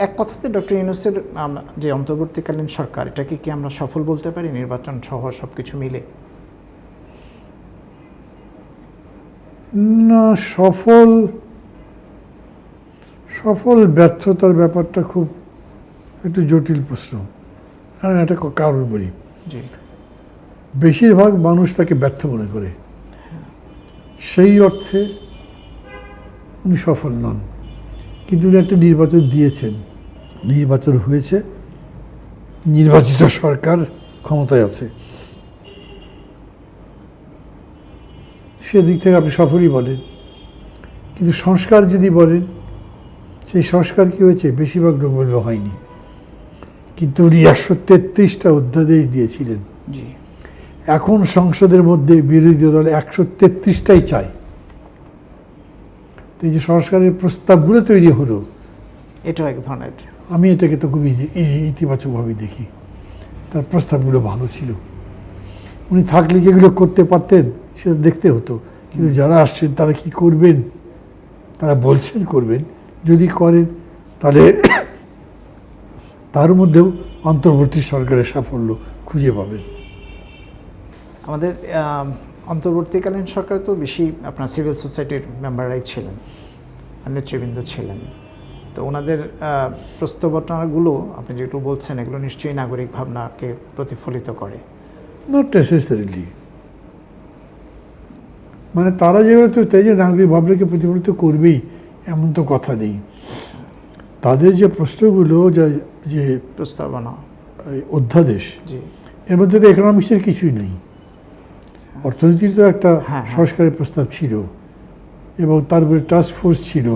এক কথাতে ডক্টর ইউনূসের যে অন্তর্বর্তীকালীন সরকার, এটাকে কি আমরা সফল বলতে পারি নির্বাচন সহ সব কিছু মিলে? না, সফল ব্যর্থতার ব্যাপারটা খুব একটু জটিল প্রশ্ন। কারণ এটা কারণ বলি, জি, বেশিরভাগ মানুষ তাকে ব্যর্থ মনে করে, সেই অর্থে উনি সফল নন। কিন্তু উনি একটা নির্বাচন দিয়েছেন, নির্বাচন হয়েছে, নির্বাচিত সরকার ক্ষমতায় আছে, সেদিক থেকে আপনি সফলই বলেন। কিন্তু সংস্কার যদি বলেন, সেই সংস্কার কী হয়েছে? বেশিরভাগ লোক বলবে হয়নি। কিন্তু উনি 133টা অধ্যাদেশ দিয়েছিলেন। জি, এখন সংসদের মধ্যে বিরোধী দল 133টাই চায়। তো এই যে সংস্কারের প্রস্তাবগুলো তৈরি হলো, এটাও এক ধরনের, আমি এটাকে তো খুব ইতিবাচকভাবে দেখি। তার প্রস্তাবগুলো ভালো ছিল, উনি থাকলে যেগুলো করতে পারতেন সেটা দেখতে হতো। কিন্তু যারা আসছেন তারা কি করবেন? তারা বলছেন করবেন, যদি করেন তাহলে তার মধ্যেও অন্তর্বর্তী সরকারের সাফল্য খুঁজে পাবেন। আমাদের অন্তর্বর্তীকালীন সরকার তো বেশি আপনার সিভিল সোসাইটির মেম্বাররাই ছিলেন, নেতৃবৃন্দ ছিলেন। তো ওনাদের প্রস্তাবনাগুলো আপনি যেটু বলছেন, এগুলো নিশ্চয়ই নাগরিক ভাবনাকে প্রতিফলিত করে। নট নেসেসারিলি, মানে তারা যেগুলো তো তাই যে নাগরিক ভাবনাকে প্রতিফলিত করবেই এমন তো কথা নেই। তাদের যে প্রশ্নগুলো, যে প্রস্তাবনা, অধ্যাদেশ, জি, এর মধ্যে তো ইকোনমিক্সের কিছুই নেই। অর্থনীতির তো একটা সংস্কারের প্রস্তাব ছিল, এবং তারপরে টাস্ক ফোর্স ছিল,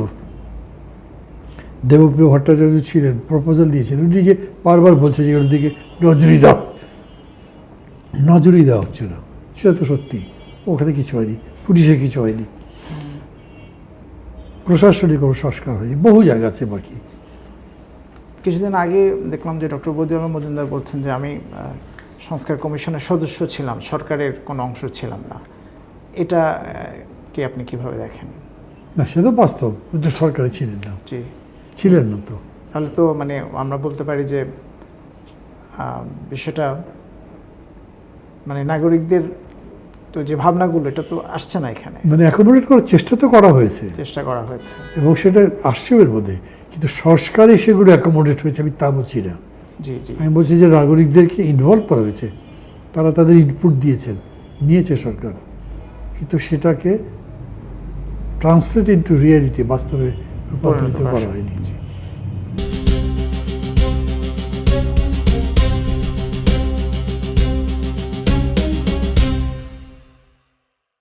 দেবপ্রিয় ভট্টাচার্য ছিলেন, প্রপোজাল দিয়েছিলেন। উনি যে বারবার বলছে যে ওর দিকে নজরই দেওয়া হচ্ছে না, সেটা তো সত্যি। ওখানে কিছু হয়নি, পুলিশে কিছু হয়নি, প্রশাসনিক কোনো সংস্কার হয়নি, বহু জায়গা আছে বাকি। কিছুদিন আগে দেখলাম যে ডক্টর বদিউল আলম মজুমদার বলছেন যে আমি সংস্কার কমিশনের সদস্য ছিলাম, সরকারের কোনো অংশ ছিলাম না। এটা কি আপনি কিভাবে দেখেন? না, সে তো বাস্তব, কিন্তু সরকারে ছিলেন না। জি, ছিলেন না তো। তাহলে তো মানে আমরা বলতে পারি যে বিষয়টা মানে নাগরিকদের তো যে ভাবনাগুলো, এটা তো আসছে না এখানে। মানে অ্যাকোমোডেট করার চেষ্টা তো করা হয়েছে, চেষ্টা করা হয়েছে, এবং সেটা আসছে এর মধ্যে, কিন্তু সংস্কারে সেগুলো অ্যাকোমোডেট হয়েছে আমি তা বলছি না। জি, জি, আমি বলছি যে নাগরিকদেরকে ইনভলভ করা হয়েছে, তারা তাদের ইনপুট দিয়েছেন, নিয়েছে সরকার, কিন্তু সেটাকে ট্রান্সলেট ইনটু রিয়ালিটি, বাস্তবে রূপান্তরিত করা হয়নি।